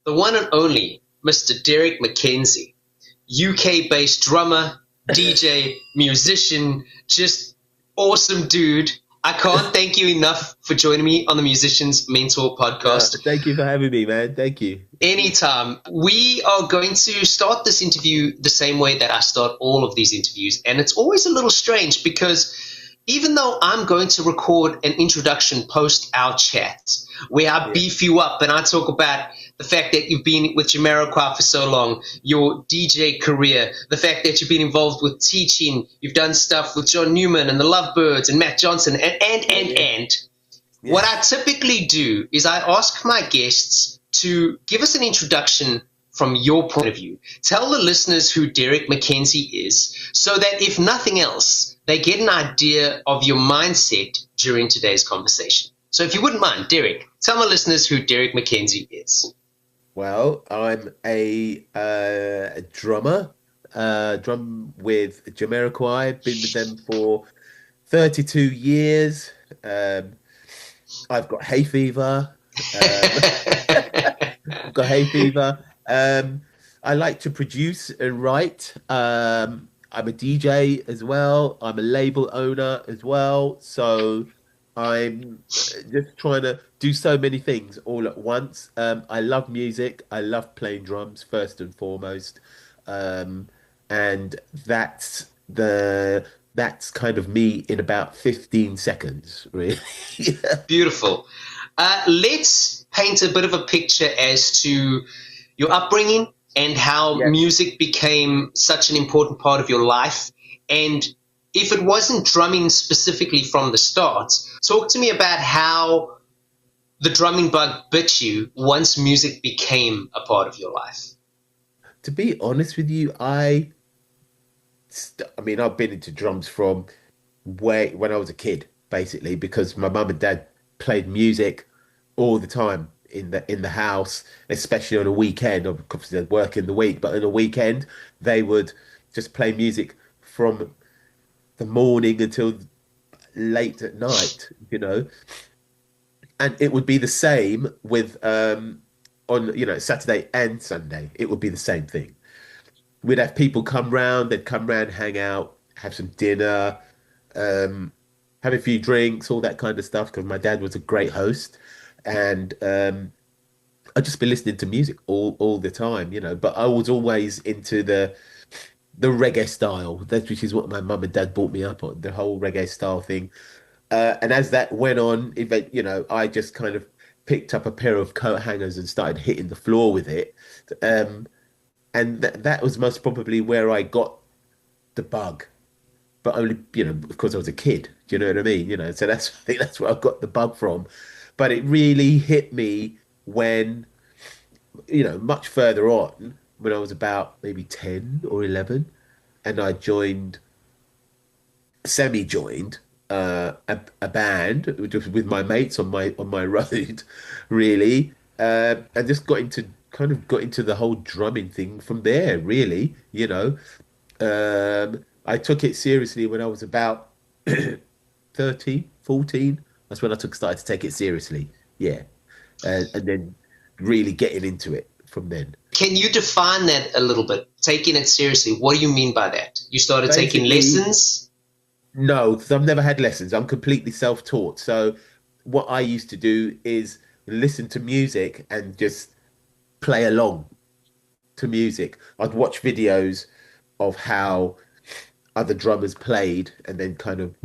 the one and only Mr. Derrick McKenzie, UK-based drummer, DJ, musician, just awesome dude. I can't thank you enough for joining me on the Musician's Mentor podcast. Thank you for having me, man. Thank you. Anytime. We are going to start this interview the same way that I start all of these interviews. And it's always a little strange because even though I'm going to record an introduction post our chat where I beef you up and I talk about the fact that you've been with Jamiroquai for so long, your DJ career, the fact that you've been involved with teaching, you've done stuff with John Newman and the Lovebirds and Matt Johnson and. What I typically do is I ask my guests to give us an introduction from your point of view. Tell the listeners who Derrick McKenzie is so that if nothing else, they get an idea of your mindset during today's conversation. So if you wouldn't mind, Derrick, tell my listeners who Derrick McKenzie is. Well, I'm a drummer, drum with Jamiroquai. Been with them for 32 years. I've got hay fever. I've got hay fever. I like to produce and write. I'm a DJ as well. I'm a label owner as well. So I'm just trying to do so many things all at once. I love music. I love playing drums first and foremost. And that's kind of me in about 15 seconds, really. Beautiful. Let's paint a bit of a picture as to your upbringing and how music became such an important part of your life. And if it wasn't drumming specifically from the start, talk to me about how the drumming bug bit you once music became a part of your life. To be honest with you, I mean, I've been into drums from when I was a kid, basically, because my mum and dad played music all the time in the house, especially on a weekend. Obviously, they'd work in the week, but on a weekend, they would just play music from the morning until late at night, And it would be the same with on Saturday and Sunday. It would be the same thing. We'd have people come round, they'd come round, hang out, have some dinner, have a few drinks, all that kind of stuff, because my dad was a great host. And I'd just be listening to music all the time, But I was always into the reggae style, which is what my mum and dad brought me up on, the whole reggae style thing. And as that went on, I just kind of picked up a pair of coat hangers and started hitting the floor with it. And that was most probably where I got the bug, but only, of course I was a kid. Do you know what I mean? So I think that's where I got the bug from. But it really hit me when, much further on, when I was about maybe 10 or 11, and I semi-joined a band with my mates on my road, really, and just got into the whole drumming thing from there, really. I took it seriously when I was about 13, 14. That's when started to take it seriously. Yeah. And then really getting into it from then. Can you define that a little bit? Taking it seriously. What do you mean by that? You started taking lessons? No, because I've never had lessons. I'm completely self-taught. So what I used to do is listen to music and just play along to music. I'd watch videos of how other drummers played and then kind of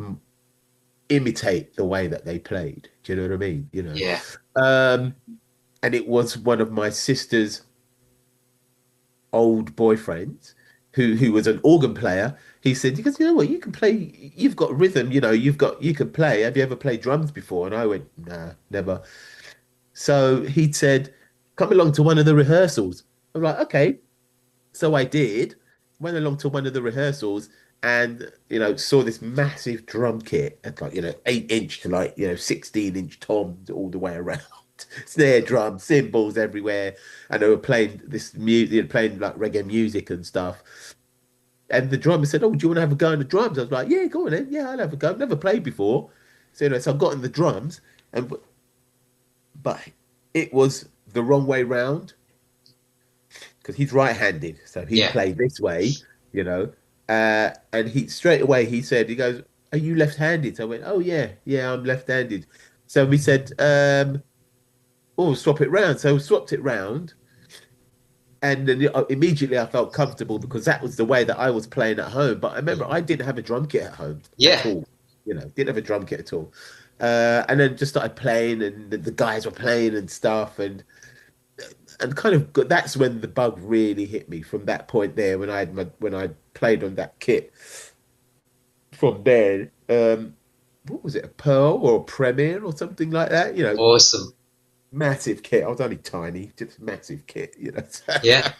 imitate the way that they played. Do you know what I mean? Yeah. And it was one of my sister's old boyfriends who was an organ player. He said, because you know what, you can play, you've got rhythm, you can play. Have you ever played drums before? And I went, nah, never. So he'd said, come along to one of the rehearsals. I'm like, okay. So I did, went along to one of the rehearsals and, saw this massive drum kit at 8-inch to 16-inch toms all the way around. Snare drums, cymbals everywhere. And they were playing this music, playing like reggae music and stuff. And the drummer said, oh, do you want to have a go on the drums? I was like, yeah, go on then. Yeah, I'll have a go. I've never played before. So I got on the drums, but it was the wrong way round. because he's right-handed, so he Yeah. played this way, you know. And he straight away he said, he goes, "Are you left-handed?" So I went, "Oh yeah, yeah, I'm left-handed." So we said, "Oh, swap it round." So we swapped it round, and then immediately I felt comfortable because that was the way that I was playing at home. But I remember I didn't have a drum kit at home at Yeah. all, didn't have a drum kit at all. And then just started playing, and the guys were playing and stuff, and kind of that's when the bug really hit me from that point there when when I played on that kit. From there, what was it, a Pearl or a Premier or something like that? Awesome. Massive kit. I was only tiny, just massive kit. Yeah.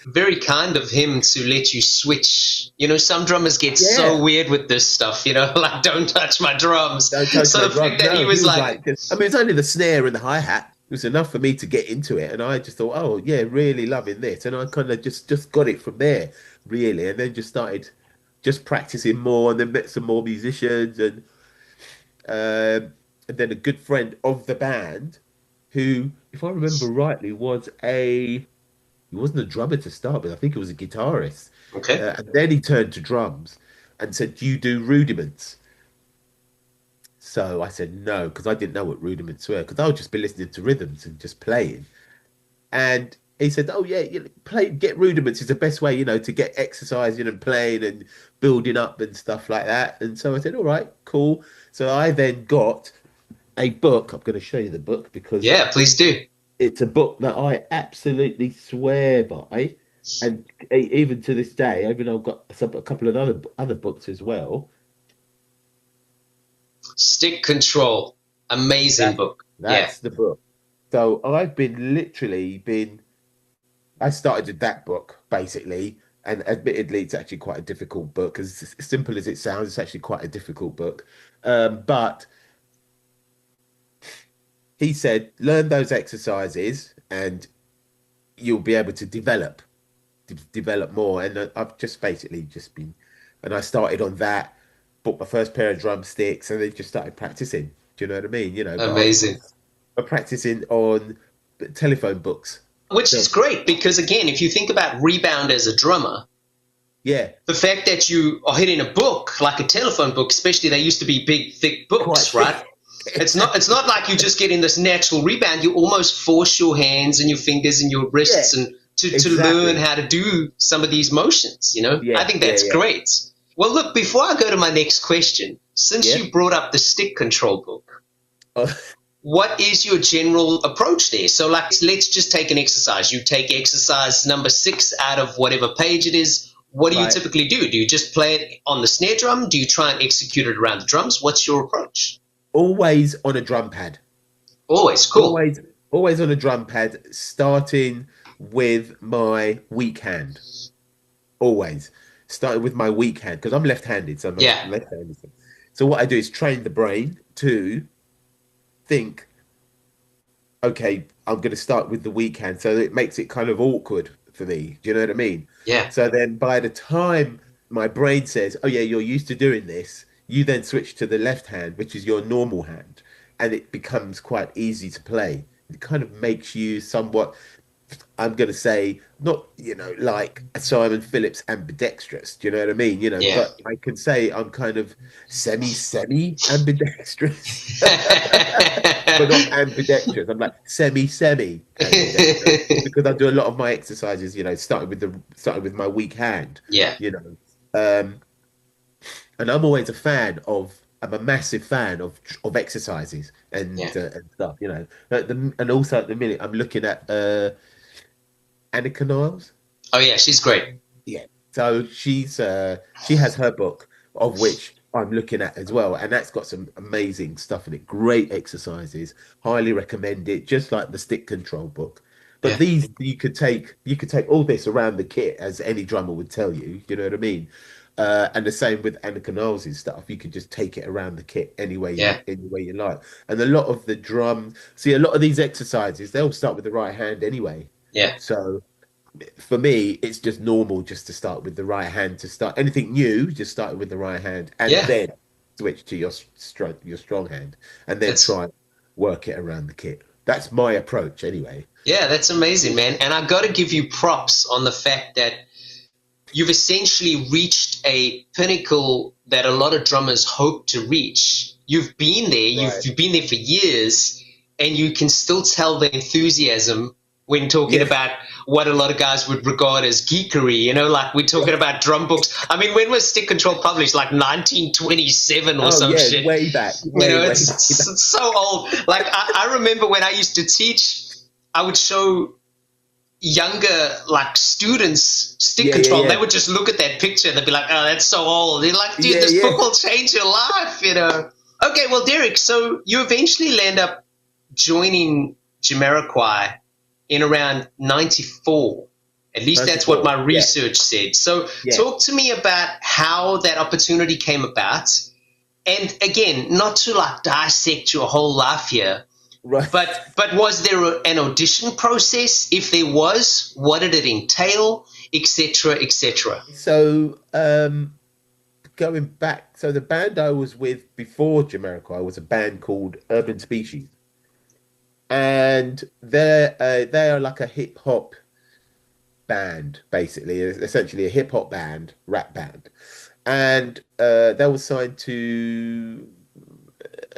Very kind of him to let you switch. Some drummers get so Yeah, weird with this stuff, like, don't touch my drums. don't touch So my the fact drum. that he No, he was was like, like, I mean, it's only the snare and the hi-hat. It was enough for me to get into it, and I just thought, oh yeah, really loving this, and I kind of just got it from there, really, and then just started just practicing more, and then met some more musicians, and then a good friend of the band, who, if I remember rightly, he wasn't a drummer to start with. I think he was a guitarist, okay, and then he turned to drums and said, "Do you do rudiments?" So I said no, because I didn't know what rudiments were, because I would just be listening to rhythms and just playing. And he said, "Oh yeah, get rudiments is the best way, to get exercising and playing and building up and stuff like that." And so I said, "All right, cool." So I then got a book. I'm going to show you the book because yeah, please do. it's a book that I absolutely swear by, and even to this day, even though I've got a couple of other books as well. Stick Control, amazing That book. Yeah, that's the book. So I've been literally been. I started with that book basically, and admittedly, it's actually quite a difficult book. As simple as it sounds, it's actually quite a difficult book. But he said, learn those exercises, and you'll be able to develop more. And I've just basically just been, and I started on that, bought my first pair of drumsticks, and then just started practicing. Do you know what I mean? But amazing. I'm practicing on telephone books. Which So is great because, again, if you think about rebound as a drummer, yeah, the fact that you are hitting a book like a telephone book, especially they used to be big, thick quite books, right? thick. It's not like you just get in this natural rebound. You almost force your hands and your fingers and your Yeah, wrists and to learn exactly. how to do some of these motions. I Yeah, think yeah, that's yeah, great. Well, look, before I go to my next question, since yeah. you brought up the stick control book, Uh, what is your general approach there? So, like, let's just take an exercise. You take exercise number 6 out of whatever page it is. What do you right. typically do? Do you just play it on the snare drum? Do you try and execute it around the drums? What's your approach? Always on a drum pad. Always cool. Always, always on a drum pad, starting with my weak hand. Always starting with my weak hand because I'm left-handed, so I'm Yeah, left-handed. So what I do is train the brain to think, okay, I'm going to start with the weak hand. So it makes it kind of awkward for me. Do you know what I mean? yeah, So then by the time my brain says, oh, yeah, you're used to doing this, you then switch to the left hand, which is your normal hand, and it becomes quite easy to play. It kind of makes you somewhat, I'm going to say, not, like a Simon Phillips ambidextrous. Do you know what I mean? yeah. But I can say I'm kind of semi ambidextrous, but not ambidextrous. I'm like semi ambidextrous because I do a lot of my exercises, starting with my weak hand, Yeah, you know. And I'm a massive fan of exercises yeah. and stuff, and also at the minute I'm looking at Annika Niles. Oh, yeah, she's great. Yeah. So she has her book of which I'm looking at as well, and that's got some amazing stuff in it. Great exercises. Highly recommend it, just like the stick control book. But Yeah, these you could take all this around the kit, as any drummer would tell you. You know what I mean? And the same with Annika Niles' stuff. You could just take it around the kit yeah, any way you like. And a lot of the a lot of these exercises, they'll start with the right hand anyway. yeah, So for me, it's just normal just to start with the right hand to start anything new. Just start with the right hand and yeah. then switch to your strong hand, and then That's try and work it around the kit. That's my approach anyway. Yeah, that's amazing, man. And I got to give you props on the fact that you've essentially reached a pinnacle that a lot of drummers hope to reach. You've been there, Right. you've been there for years, and you can still tell the enthusiasm when talking Yeah. about what a lot of guys would regard as geekery, like we're talking about drum books. I mean, when was Stick Control published? Like 1927 or Oh some yeah, shit. way back, way way back. It's so old. Like I remember when I used to teach, I would show younger like students stick Yeah, yeah, control. They yeah, would just look at that picture. They'd be like, "Oh, that's so old." They're like, "Dude, yeah, this yeah. book will change your life." Okay, well, Derek, so you eventually land up joining Jamiroquai in around '94. At least that's what 94. my Yeah, research said. So, yeah. talk to me about how that opportunity came about. And again, not to like dissect your whole life here, Right. but was there an audition process? If there was, what did it entail, etc., etc.? So, going back, so the band I was with before Jamiroquai was a band called Urban Species, and they are like a hip hop band, basically, essentially a hip hop band, rap band, and they were signed to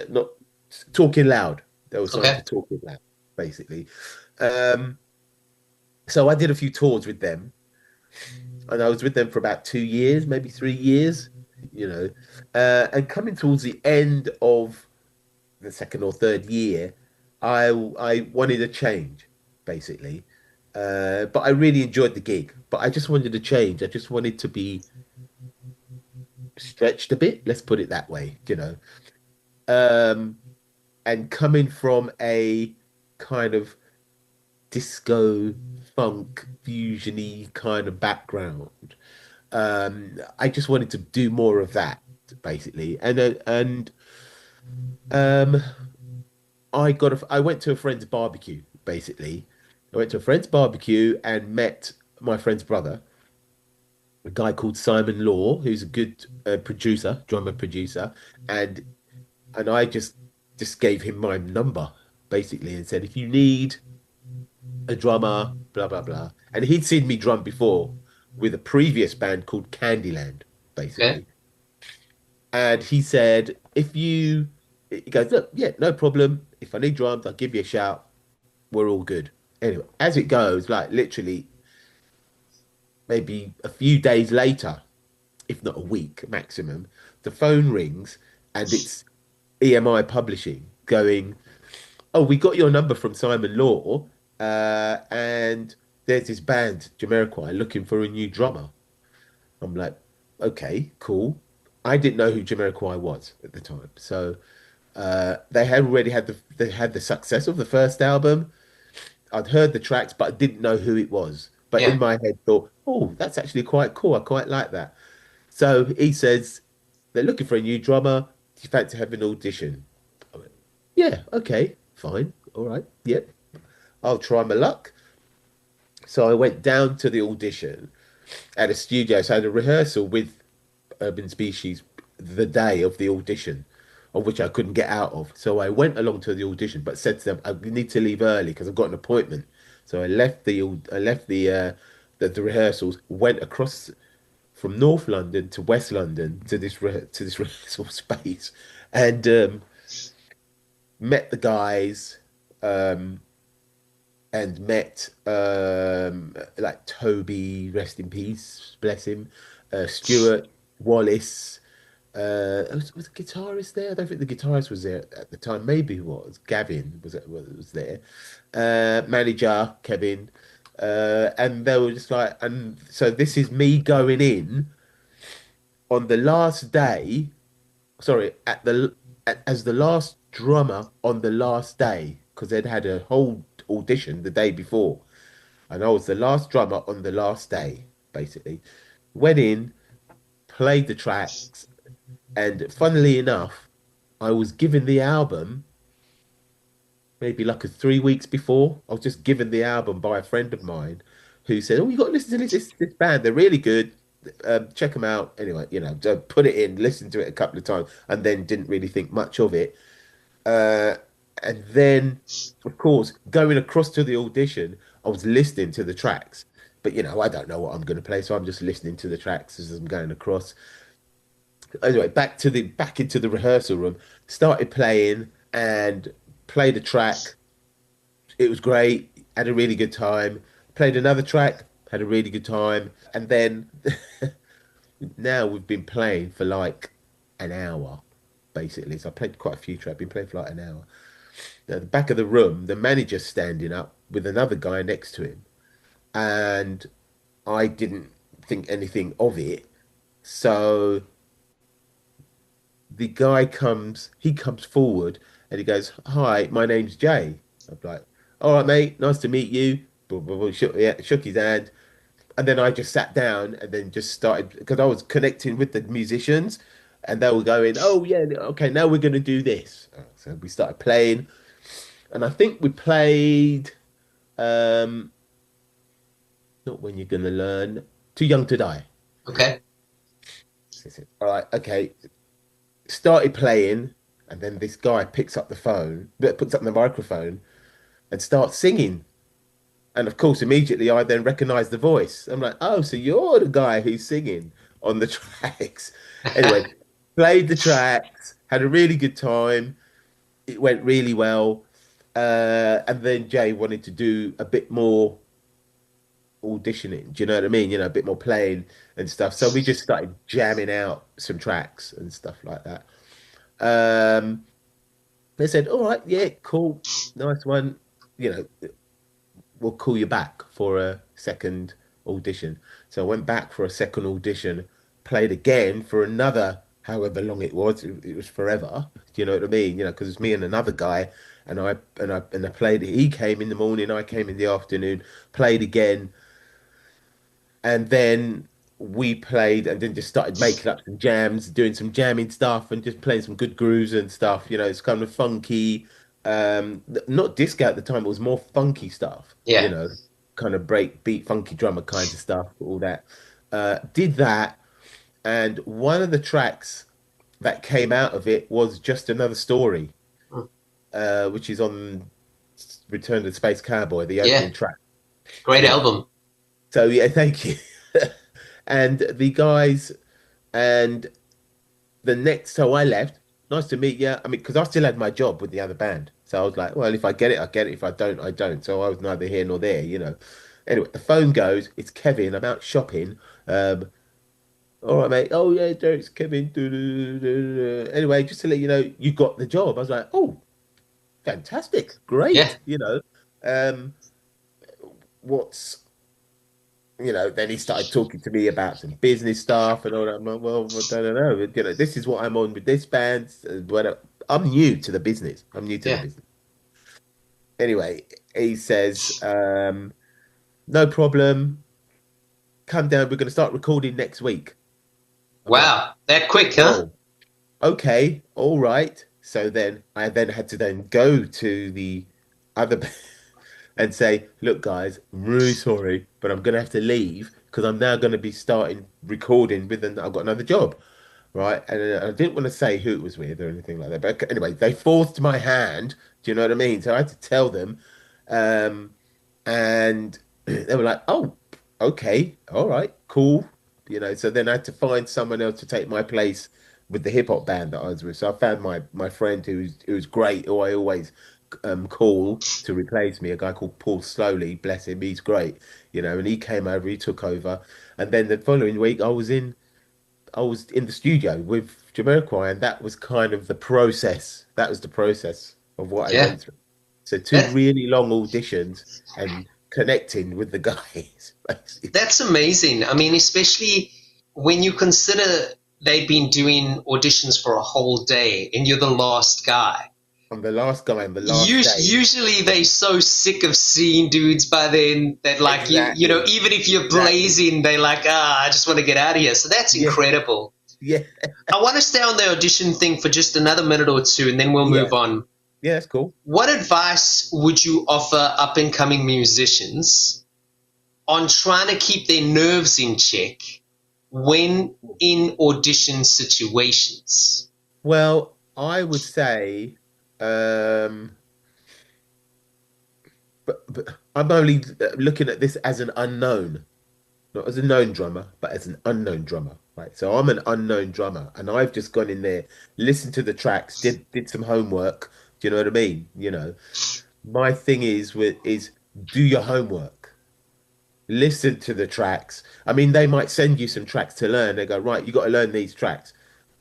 not Talking Loud. They were signed Okay. to Talking Loud, basically. Um, so I did a few tours with them, and I was with them for about 2 years, maybe 3 years, you know. And coming towards the end of the second or third year, I wanted a change, basically. But I really enjoyed the gig. But I just wanted a change. I just wanted to be stretched a bit. Let's put it that way, you know. Um, and coming from a kind of disco funk fusiony kind of background, I just wanted to do more of that basically. And um, I went to a friend's barbecue basically. I went to a friend's barbecue and met my friend's brother, a guy called Simon Law, who's a good producer, drummer producer, and I just gave him my number basically and said if you need a drummer, blah blah blah. And he'd seen me drum before with a previous band called Candyland, Okay. basically. And he said, he goes, look, yeah, no problem. If I need drums, I'll give you a shout. We're all good. Anyway, as it goes, like literally maybe a few days later, if not a week maximum, the phone rings and it's EMI Publishing going, oh, we got your number from Simon Law, and there's this band, Jamiroquai, looking for a new drummer. I'm like, okay, cool. I didn't know who Jamiroquai was at the time, so they had already had the success of the first album. I'd heard the tracks, but I didn't know who it was. But in Yeah. my head, thought, oh, that's actually quite cool. I quite like that. So he says they're looking for a new drummer. Do you fancy having an audition? I went, yeah, okay, fine, all right, yep, I'll try my luck. So I went down to the audition at a studio. So I had a rehearsal with Urban Species the day of the audition, of which I couldn't get out of. So I went along to the audition, but said to them, I need to leave early because I've got an appointment. So I left the rehearsals, went across from North London to West London to this rehearsal space, and met the guys. Um, and met like Toby, rest in peace, bless him, Stuart Wallace. Was the guitarist there? I don't think the guitarist was there at the time. Maybe he was. Gavin was there. Manager Kevin, and they were just like, and so this is me going in on the last day. Sorry, as the last drummer on the last day because they'd had a whole audition the day before, and I was the last drummer on the last day. Basically, went in, played the tracks, and funnily enough, I was given the album maybe like 3 weeks before. I was just given the album by a friend of mine who said, "Oh, you got to listen to this band. They're really good. Check them out." Anyway, put it in, listened to it a couple of times, and then didn't really think much of it. Uh, And then, of course, going across to the audition, I was listening to the tracks. But I don't know what I'm going to play, so I'm just listening to the tracks as I'm going across. Anyway, back into the rehearsal room, started playing and played a track. It was great, had a really good time. Played another track, had a really good time. And then now we've been playing for like an hour, basically. So I played quite a few tracks, been playing for like an hour. At the back of the room, the manager's standing up with another guy next to him. And I didn't think anything of it. So he comes forward and he goes, "Hi, my name's Jay." I'm like, "All right, mate, nice to meet you." Blah, blah, blah. Shook his hand. And then I just sat down and then just started because I was connecting with the musicians and they were going, "Oh, yeah, okay, now we're going to do this." So we started playing. And I think we played, um, not When You're Gonna Learn, Too Young to Die. Okay. All right, okay. Started playing, and then this guy puts up the microphone and starts singing. And of course, immediately I then recognize the voice. I'm like, oh, so you're the guy who's singing on the tracks. Anyway, played the tracks, had a really good time. It went really well. And then Jay wanted to do a bit more auditioning. Do you know what I mean? A bit more playing and stuff. So we just started jamming out some tracks and stuff like that. Um, they said, "All right, yeah, cool, nice one. You know, we'll call you back for a second audition." So I went back for a second audition, played again for another however long it was. It was forever. Do you know what I mean? Because it's me and another guy, and I played. He came in the morning, I came in the afternoon, played again, and then we played and then just started making up some jams, doing some jamming stuff and just playing some good grooves and stuff. It's kind of funky, not disco at the time, it was more funky stuff, Yeah. kind of break beat, funky drummer kinds of stuff, all that. Did that, and one of the tracks that came out of it was Just Another Story, which is on Return to the Space Cowboy, the Yeah. opening track. Great Yeah. album. So yeah, thank you. And the guys, and so I left. Nice to meet you. I mean, because I still had my job with the other band. So I was like, well, if I get it, I get it. If I don't, I don't. So I was neither here nor there. Anyway, the phone goes. It's Kevin. I'm out shopping. Um, all right, mate. Oh, yeah, Derek's Kevin. Anyway, just to let you know, you got the job. I was like, oh, fantastic. Yeah. Great. Um, what's then he started talking to me about some business stuff and all that. I'm like, well, I don't know. This is what I'm on with this band. I'm new to the business. I'm new to the Yeah. business. Anyway, he says, no problem. Come down. We're going to start recording next week. I'm like, Wow. That quick, huh? oh, okay, all right. So then I then had to then go to the other and say, look, guys, I'm really sorry, but I'm going to have to leave because I'm now going to be starting recording I've got another job, right? And I didn't want to say who it was with or anything like that. But anyway, they forced my hand. Do you know what I mean? So I had to tell them. Um, and they were like, oh, okay, all right, cool. So then I had to find someone else to take my place with the hip hop band that I was with. So I found my friend who's great, who I always call to replace me, a guy called Paul Slowly, bless him, he's great, and he came over, he took over, and then the following week I was in the studio with Jamiroquai, and that was kind of the process. That was the process of what I Yeah. went through. So two That really long auditions and connecting with the guys, basically. that's amazing. I mean, especially when you consider they've been doing auditions for a whole day and you're the last guy. I'm the last guy on the last day. Usually they so sick of seeing dudes by then that like Exactly. even if you're Exactly. blazing, they like, I just want to get out of here. So that's Yeah. incredible. Yeah. I want to stay on the audition thing for just another minute or two and then we'll Yeah. move on. Yeah, that's cool. What advice would you offer up and coming musicians on trying to keep their nerves in check when in audition situations? Well, I would say, um, but I'm only looking at this as an unknown, not as a known drummer, but as an unknown drummer, right? So I'm an unknown drummer, and I've just gone in there, listened to the tracks, did some homework. Do you know what I mean? My thing is do your homework, listen to the tracks. I mean, they might send you some tracks to learn. They go, right, you got to learn these tracks.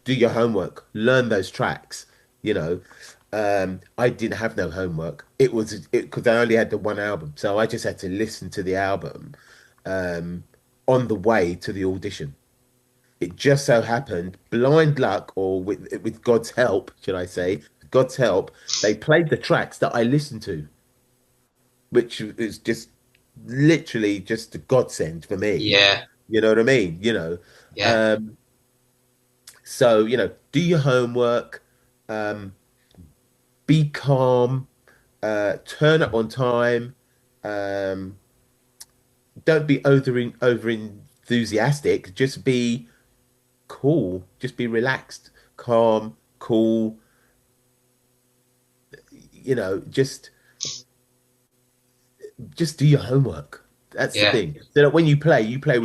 Do your homework, learn those tracks. You know, I didn't have no homework. It was it because I only had the one album, so I just had to listen to the album um, on the way to the audition. It just so happened, blind luck, or with God's help, should I say, God's help, they played the tracks that I listened to, which is just literally just a godsend for me. Yeah, You know what I mean? yeah, Um, so do your homework, um, be calm, turn up on time, um, don't be over enthusiastic. Just be cool. Just be relaxed, calm, cool. You know, just do your homework. That's the yeah, thing. So that when you play you play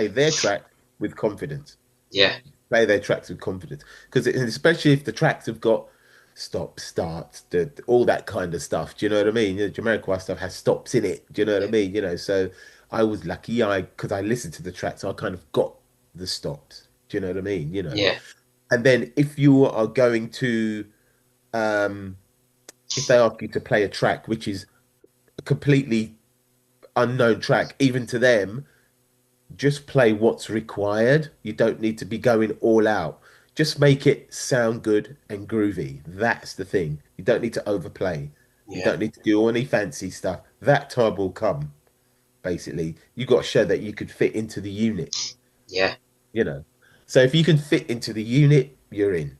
their track with confidence. yeah, Play their tracks with confidence because especially if the tracks have got stop, start, all that kind of stuff. Do you know what I mean? Jamiroquai stuff has stops in it. Do you know what I yeah, mean? So I was lucky. I because I listened to the tracks, I kind of got the stops. Do you know what I mean? yeah, And then if you are going to um, if they ask you to play a track which is a completely unknown track, even to them, just play what's required. You don't need to be going all out. Just make it sound good and groovy. That's the thing. You don't need to overplay. You yeah, don't need to do any fancy stuff. That time will come, basically. You got to show that you could fit into the unit, yeah, you know. So if you can fit into the unit, you're in,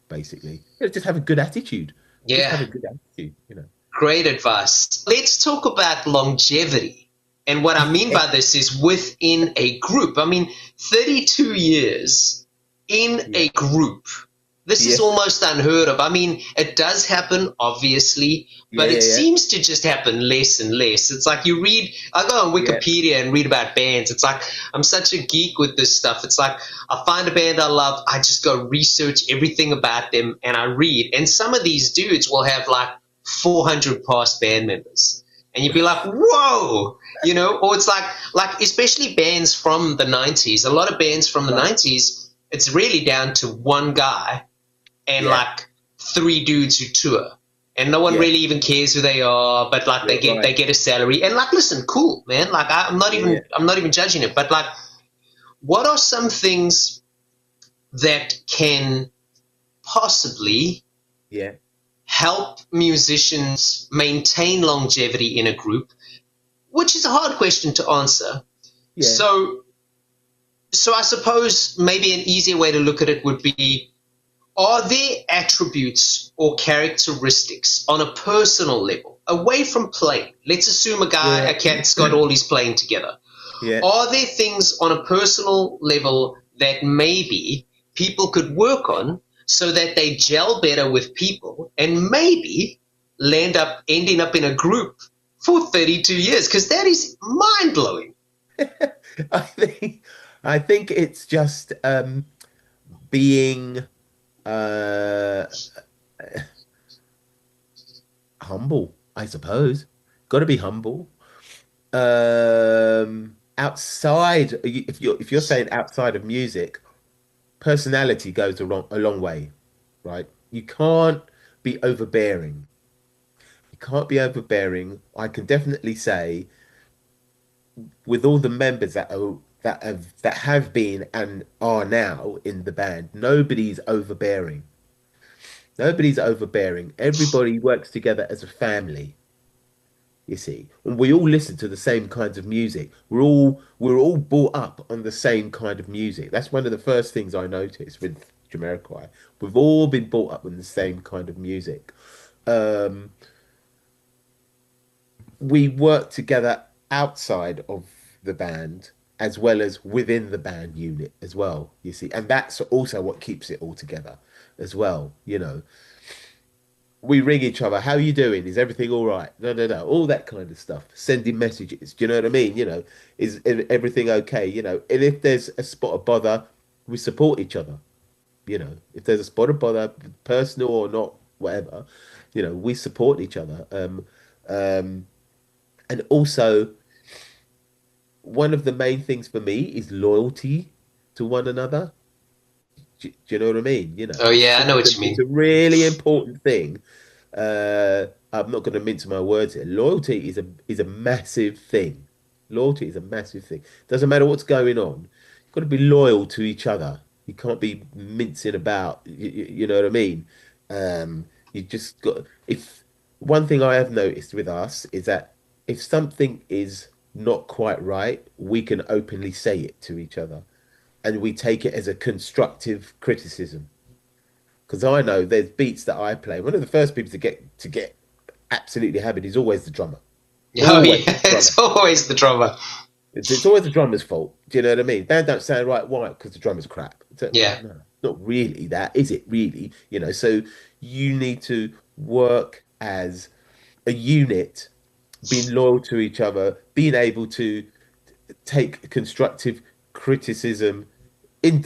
basically. Just have a good attitude. Just yeah. have a good attitude. Great advice. Let's talk about longevity. And what I mean by this is within a group. I mean, 32 years in Yeah. a group. This is Yeah. almost unheard of. I mean, it does happen, obviously, Yeah. but it Yeah. Yeah. seems to just happen less and less. It's like I go on Yeah. Wikipedia and read about bands. It's like I'm such a geek with this stuff. It's like I find a band I love, I just go research everything about them and I read. And some of these dudes will have like 400 past band members. And you'd be like, whoa, or it's like especially bands from the 90s. A lot of bands from the Right. 90s, it's really down to one guy and Yeah. like three dudes who tour. And no one Yeah. really even cares who they are, but like they You're get they right. get a salary. And like, listen, cool, man. Like Yeah. I'm not even judging it, but like, what are some things that can possibly Yeah. help musicians maintain longevity in a group, which is a hard question to answer. Yeah. So I suppose maybe an easier way to look at it would be, are there attributes or characteristics on a personal level, away from playing? Let's assume Yeah. a cat's got all his playing together. Yeah. Are there things on a personal level that maybe people could work on so that they gel better with people and maybe ending up in a group for 32 years? Because that is mind blowing. I think I think it's just being uh humble, I suppose. Got to be humble. Outside, if you're saying outside of music, personality goes a long way, right? You can't be overbearing. You can't be overbearing. I can definitely say with all the members that have been and are now in the band, nobody's overbearing. Nobody's overbearing. Everybody works together as a family, you see. And we all listen to the same kinds of music. We're all brought up on the same kind of music. That's one of the first things I noticed with Jamiroquai. We've all been brought up on the same kind of music. Um, we work together outside of the band as well as within the band unit as well, you see. And that's also what keeps it all together as well. we ring each other. How are you doing? Is everything all right? No, no, no. All that kind of stuff. Sending messages. Do you know what I mean? Is everything okay? And if there's a spot of bother, we support each other. If there's a spot of bother, personal or not, whatever, we support each other. Um, and also, one of the main things for me is loyalty to one another. Do you know what I mean? Oh yeah, I know what you It's mean. a really important thing. I'm not going to mince my words here. Loyalty is a massive thing. Loyalty is a massive thing. Doesn't matter what's going on. You've got to be loyal to each other. You can't be mincing about. You know what I mean? You just got. If one thing I have noticed with us is that if something is not quite right, we can openly say it to each other, and we take it as a constructive criticism. Because I know there's beats that I play. One of the first people to get absolutely hammered is always the drummer. Oh Always yeah, the drummer. it's always the drama. It's always the drummer's fault. Do you know what I mean? Band don't sound right. Why? Because the drummer's crap. Well, Yeah, no, not really that, is it really? So you need to work as a unit, being loyal to each other, being able to take constructive criticism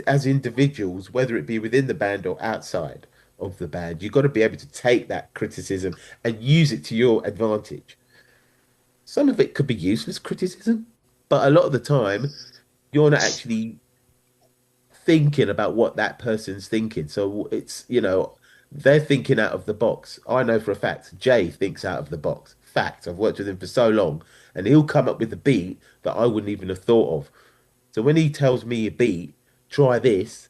as individuals, whether it be within the band or outside of the band. You've got to be able to take that criticism and use it to your advantage. Some of it could be useless criticism, but a lot of the time, you're not actually thinking about what that person's thinking. So they're thinking out of the box. I know for a fact Jay thinks out of the box. Fact, I've worked with him for so long, and he'll come up with a beat that I wouldn't even have thought of. So when he tells me a beat, try this,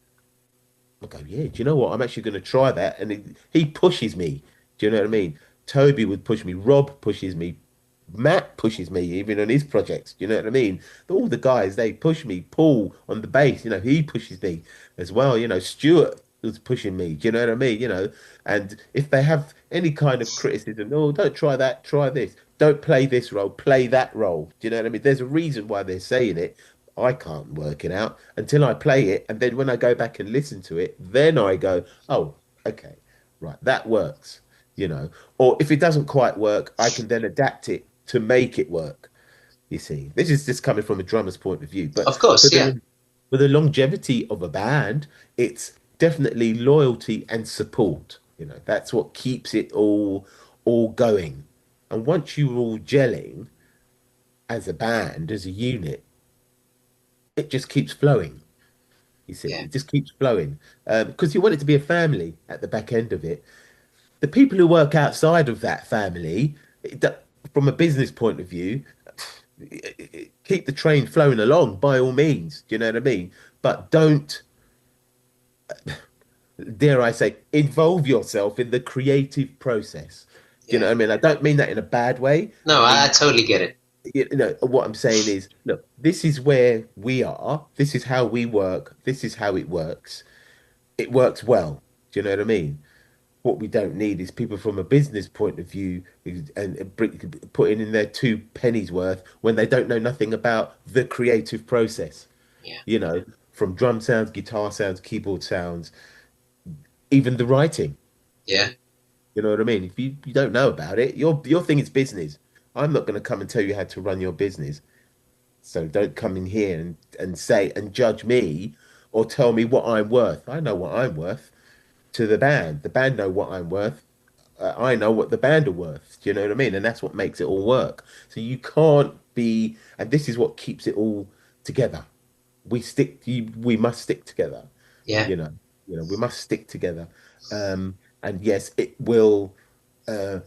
I go, yeah, do you know what? I'm actually going to try that. And he pushes me. Do you know what I mean? Toby would push me. Rob pushes me. Matt pushes me, even on his projects. Do you know what I mean? All the guys, they push me. Paul on the bass, he pushes me as well. Stuart was pushing me. Do you know what I mean? And if they have any kind of criticism, oh, don't try that, try this. Don't play this role, play that role. Do you know what I mean? There's a reason why they're saying it. I can't work it out until I play it. And then when I go back and listen to it, then I go, oh, okay, right, that works, you know. Or if it doesn't quite work, I can then adapt it to make it work. You see, this is just coming from a drummer's point of view. But of course, yeah, for the longevity of a band, it's definitely loyalty and support. That's what keeps it all going. And once you're all gelling as a band, as a unit, it just keeps flowing. You see, yeah, it just keeps flowing because you want it to be a family at the back end of it. The people who work outside of that family, from a business point of view, keep the train flowing along by all means. Do you know what I mean? But don't, dare I say, involve yourself in the creative process. Do you know yeah. what I mean? I don't mean that in a bad way. No, I I mean, totally get it. what I'm saying is, look, this is where we are. This is how we work. This is how it works. It works well. Do you know what I mean? What we don't need is people from a business point of view putting in their two pennies worth when they don't know nothing about the creative process. Yeah, You know, from drum sounds, guitar sounds, keyboard sounds, even the writing. yeah, You know what I mean? If you don't know about it, your thing is business. I'm not going to come and tell you how to run your business. So don't come in here and say and judge me or tell me what I'm worth. I know what I'm worth to the band. The band know what I'm worth. I know what the band are worth. Do you know what I mean? And that's what makes it all work. So you can't be, and this is what keeps it all together. We must stick together. yeah. You know, we must stick together. And yes, it will. Uh,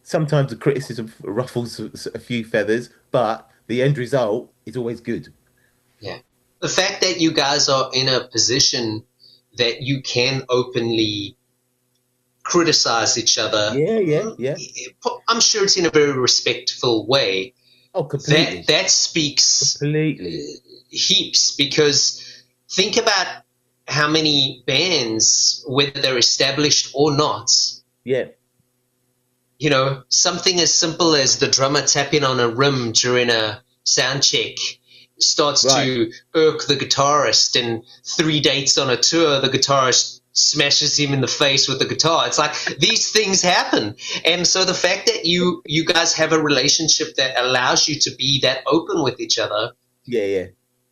Sometimes the criticism ruffles a few feathers, but the end result is always good. Yeah. The fact that you guys are in a position that you can openly criticize each other, Yeah, yeah, yeah. I'm sure it's in a very respectful way. Oh, completely, That speaks completely. heaps, because think about how many bands, whether they're established or not, Yeah, something as simple as the drummer tapping on a rim during a sound check starts right. to irk the guitarist, and 3 dates on a tour, the guitarist smashes him in the face with the guitar. It's like these things happen. And so the fact that you guys have a relationship that allows you to be that open with each other Yeah, yeah,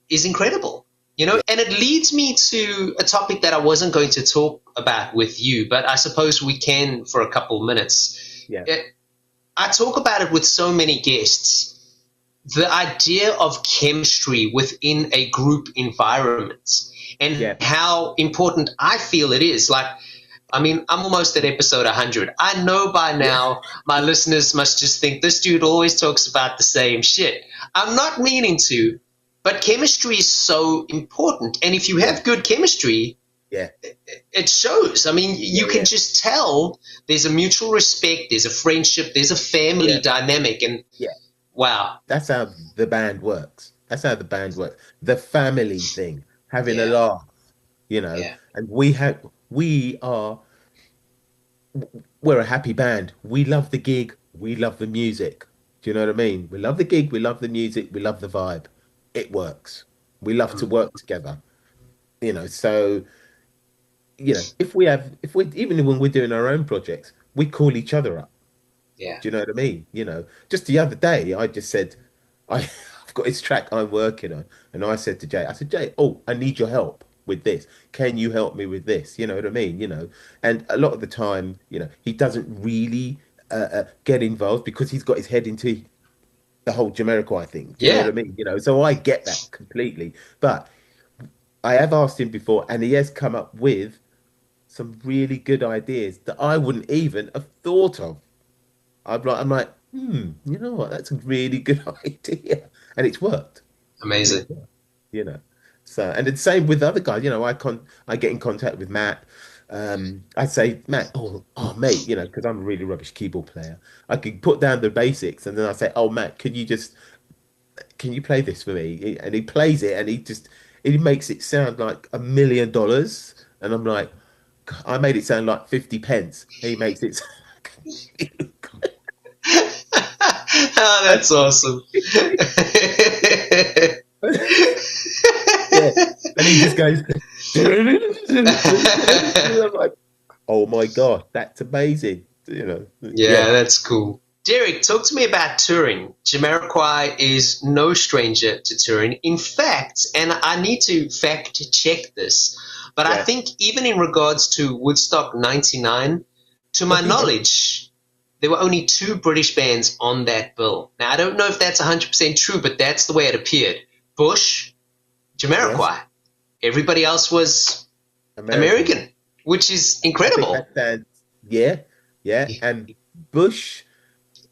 is incredible. You know, yeah, and it leads me to a topic that I wasn't going to talk about with you, but I suppose we can for a couple of minutes. yeah, I talk about it with so many guests. The idea of chemistry within a group environment and yeah, how important I feel it is. Like, I mean, I'm almost at episode 100. I know by yeah, now my listeners must just think this dude always talks about the same shit. I'm not meaning to, but chemistry is so important. And if you yeah, have good chemistry, yeah, it shows. I mean, yeah, you can yeah, just tell there's a mutual respect, there's a friendship, there's a family yeah, dynamic. And yeah. wow, That's how the band works. That's how the band works. The family thing, having a yeah, laugh, you know. yeah. And we are, we're a happy band. We love the gig. We love the music. Do you know what I mean? We love the gig. We love the music. We love the vibe. It works. We love to Um, work together. So if we even when we're doing our own projects, we call each other up. yeah. Do you know what I mean? Just the other day, I just said, I've got this track I'm working on, and I said to Jay, I said, Jay, oh, I need your help with this. Can you help me with this? You know what I mean? And a lot of the time, he doesn't really get involved because he's got his head into the whole Jamiroquai thing. Do you know what Yeah. I mean? So I get that completely, but I have asked him before, and he has come up with some really good ideas that I wouldn't even have thought of. I'm like, you know what? That's a really good idea, and it's worked. And it's Amazing. worked, you know. So, and it's same with other guys. I get in contact with Matt. I say, Matt, oh, mate, because I'm a really rubbish keyboard player. I could put down the basics, and then I say, oh, Matt, can you play this for me? And he plays it, and he makes it sound like $1 million, and I'm like, I made it sound like 50 pence. He makes it. Oh, that's awesome. Yeah. And he just goes, I'm like, oh my God, that's amazing. Yeah, Yeah, that's cool. Derek, talk to me about touring. Jamiroquai is no stranger to touring. In fact, and I need to fact check this, but I yeah. think even in regards to Woodstock 99, to my knowledge, there were only two British bands on that bill. Now, I don't know if that's 100% true, but that's the way it appeared. Bush, Yes, Jamiroquai. Everybody else was American. American, which is I think incredible. that sounds, yeah, yeah. And Bush,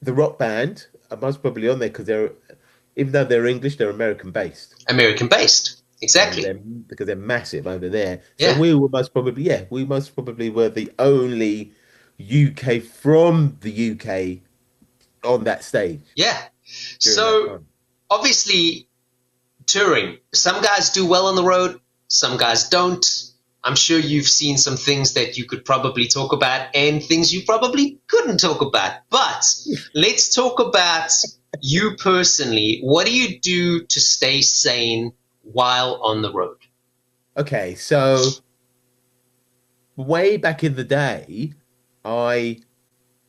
the rock band, are most probably on there because even though they're English, they're American based. American based. And Exactly. because they're massive over there. So Yeah. we most probably were the only UK from the UK on that stage Yeah. during that So time. obviously, touring. Some guys do well on the road, some guys don't. I'm sure you've seen some things that you could probably talk about and things you probably couldn't talk about. But let's talk about you personally. What do you do to stay sane while on the road? Okay, so way back in the day, I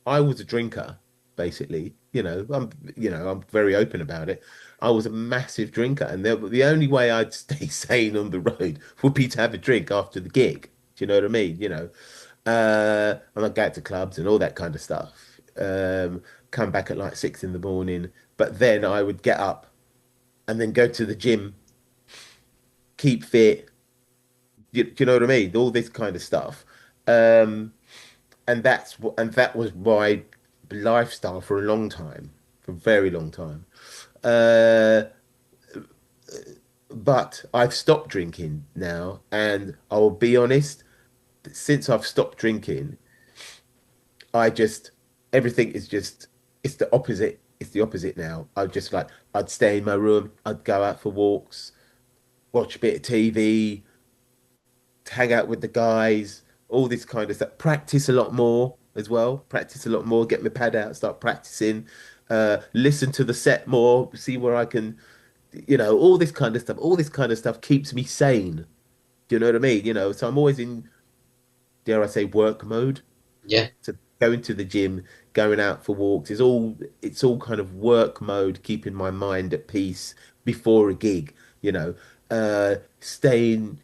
I was a drinker, basically. I'm very open about it. I was a massive drinker, and the only way I'd stay sane on the road would be to have a drink after the gig. Do you know what I mean? And I'd go out to clubs and all that kind of stuff. Come back at like 6 in the morning, but then I would get up and then go to the gym, keep fit. Do you know what I mean? All this kind of stuff. Um, and that was my lifestyle for a long time, for a very long time. Uh, but I've stopped drinking now, and I will be honest, since I've stopped drinking, I just everything is just it's the opposite. It's the opposite now. I'd stay in my room, I'd go out for walks, watch a bit of TV, hang out with the guys, all this kind of stuff. Practice a lot more as well. Practice a lot more. Get my pad out, start practicing. Listen to the set more. See where I can, all this kind of stuff. All this kind of stuff keeps me sane. Do you know what I mean? So I'm always in. dare I say, work mode. Yeah. So going to the gym, going out for walks is all it's all kind of work mode, keeping my mind at peace before a gig, staying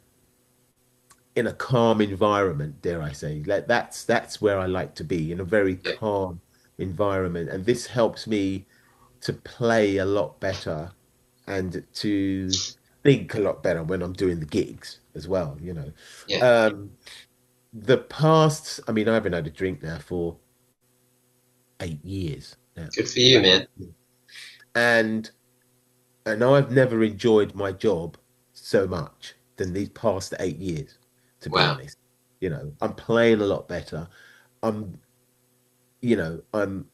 in a calm environment, dare I say. Like that's where I like to be, in a very Yeah. calm environment. And this helps me to play a lot better and to think a lot better when I'm doing the gigs as well. Yeah. Um, the past, I mean, I haven't had a drink now for 8 years now. Good for you, About man. 8 years. And and I've never enjoyed my job so much than these past 8 years, to be Wow. honest. I'm playing a lot better. I'm, I'm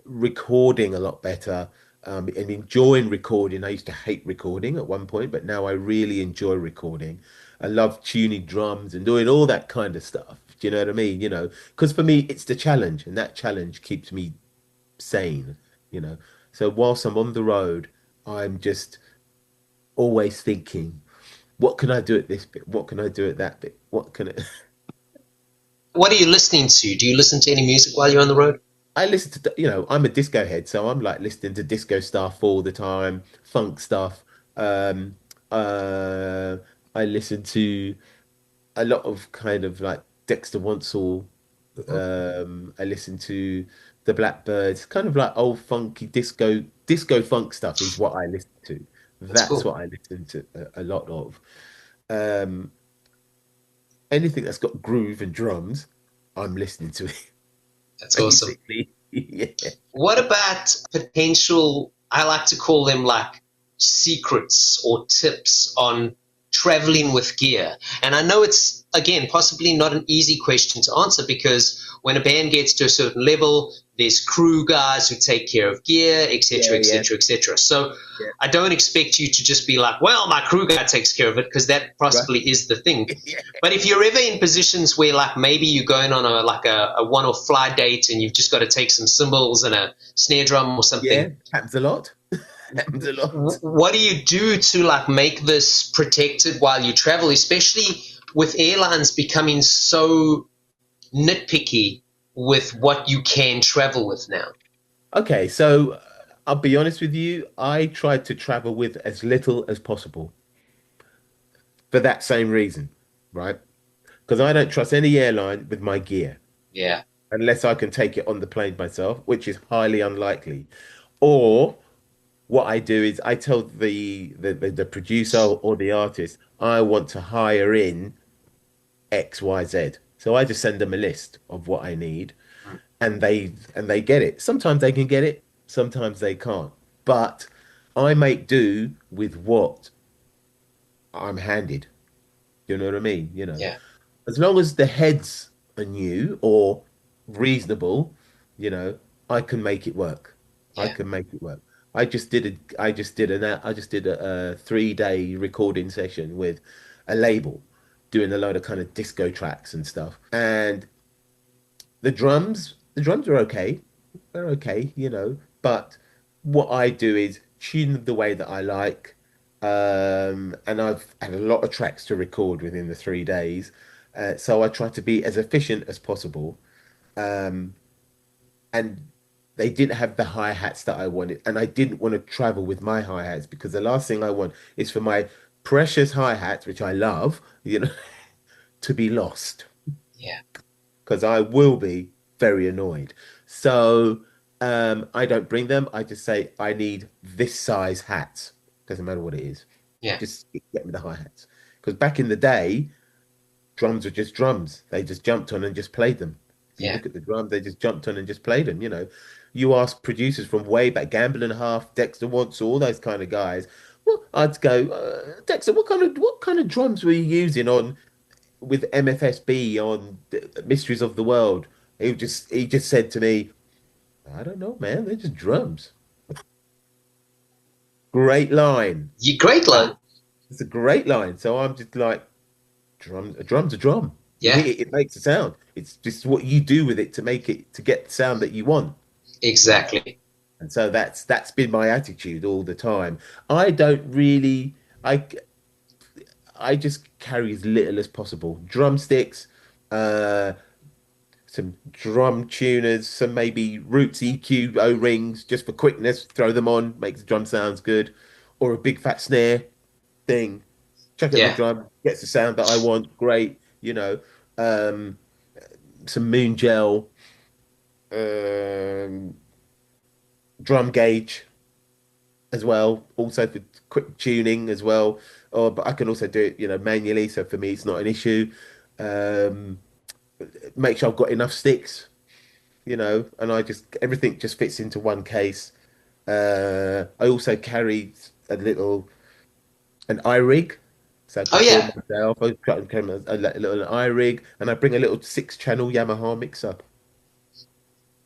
recording a lot better, and enjoying recording. I used to hate recording at one point, but now I really enjoy recording. I love tuning drums and doing all that kind of stuff. Do you know what I mean? Because for me, it's the challenge, and that challenge keeps me sane, you know. So whilst I'm on the road, I'm just always thinking, what can I do at this bit? What can I do at that bit? What can I... What are you listening to? Do you listen to any music while you're on the road? I listen to, I'm a disco head, so I'm like listening to disco stuff all the time, funk stuff. Um, uh, I listen to a lot of kind of like Dexter Wansel. Oh, I listen to the Blackbirds, kind of like old funky disco funk stuff is what I listen to. that's That's cool. what I listen to a lot of. Um, Anything that's got groove and drums, I'm listening to it, That's awesome. basically. Yeah. What about potential, I like to call them like secrets or tips on traveling with gear? And I know it's, again, possibly not an easy question to answer because when a band gets to a certain level, there's crew guys who take care of gear, etc., Yeah, yeah, etc., etc. So yeah. I don't expect you to just be like, well, my crew guy takes care of it, because that Right. possibly is the thing. Yeah. But if you're ever in positions where like maybe you're going on a one-off fly date and you've just got to take some cymbals and a snare drum or Yeah. something, Happens a lot. Happens a lot. what do you do to like make this protected while you travel, especially with airlines becoming so nitpicky with what you can travel with now? Okay, so I'll be honest with you. I tried to travel with as little as possible for that same reason, right? Because I don't trust any airline with my gear Yeah, unless I can take it on the plane myself, which is highly unlikely. Or what I do is I tell the producer or the artist, I want to hire in X, Y, Z. So I just send them a list of what I need, and they get it. Sometimes they can get it, sometimes they can't. But I make do with what I'm handed. You know what I mean? yeah, As long as the heads are new or reasonable, you know, I can make it work. I yeah, can make it work. I just did a 3 day recording session with a label, doing a load of kind of disco tracks and stuff. And the drums are okay. They're okay. But what I do is tune them the way that I like. And I've had a lot of tracks to record within the 3 days. So I try to be as efficient as possible. Um, and they didn't have the hi-hats that I wanted. And I didn't want to travel with my hi-hats because the last thing I want is for my precious hi-hats, which I love, to be lost, yeah, because I will be very annoyed. So I don't bring them. I just say I need this size hats. Doesn't matter what it is. yeah, Just get me the hi-hats. Because back in the day, drums were just drums. They just jumped on and just played them. If you yeah. look at the drums, they just jumped on and just played them. You ask producers from way back, Gamble and Half, Dexter Wants, all those kind of guys. Well, I'd go, Dexter, what kind of drums were you using on with MFSB on Mysteries of the World? He just said to me, I don't know, man. They're just drums. Great line. You great Right? line. It's a great line. So I'm just like, a drum's a drum. Yeah, It makes a sound. It's just what you do with it to make it to get the sound that you want. exactly. And so that's been my attitude all the time. I don't really I just carry as little as possible. Drumsticks, uh, some drum tuners, some maybe Roots EQ O-rings just for quickness. Throw them on, makes the drum sounds good, or a big fat snare thing. Chuck it on the Yeah. drum, gets the sound that I want. Great, you know. Um, some moon gel, um, drum gauge as well, also for quick tuning as well. Or but I can also do it, manually. So for me, it's not an issue. Um, make sure I've got enough sticks, and I just everything just fits into one case. I also carry a little an iRig, so I Oh can film yeah. myself. I carry a little iRig, and I bring a little 6-channel Yamaha mixer,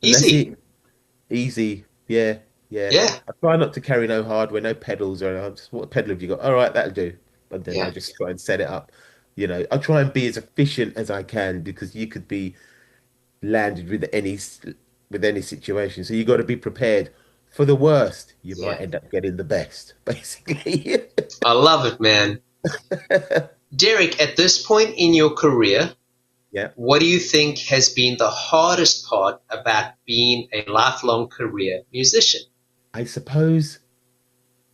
and that's Easy. it. Easy, yeah, yeah. Yeah. I try not to carry no hardware, no pedals, or anything. Just what pedal have you got? All right, that'll do. And then I Yeah. just try and set it up. I try and be as efficient as I can because you could be landed with any situation. So you got to be prepared for the worst. You might Yeah. end up getting the best, basically. I love it, man. Derek, at this point in your career, Yeah, what do you think has been the hardest part about being a lifelong career musician? I suppose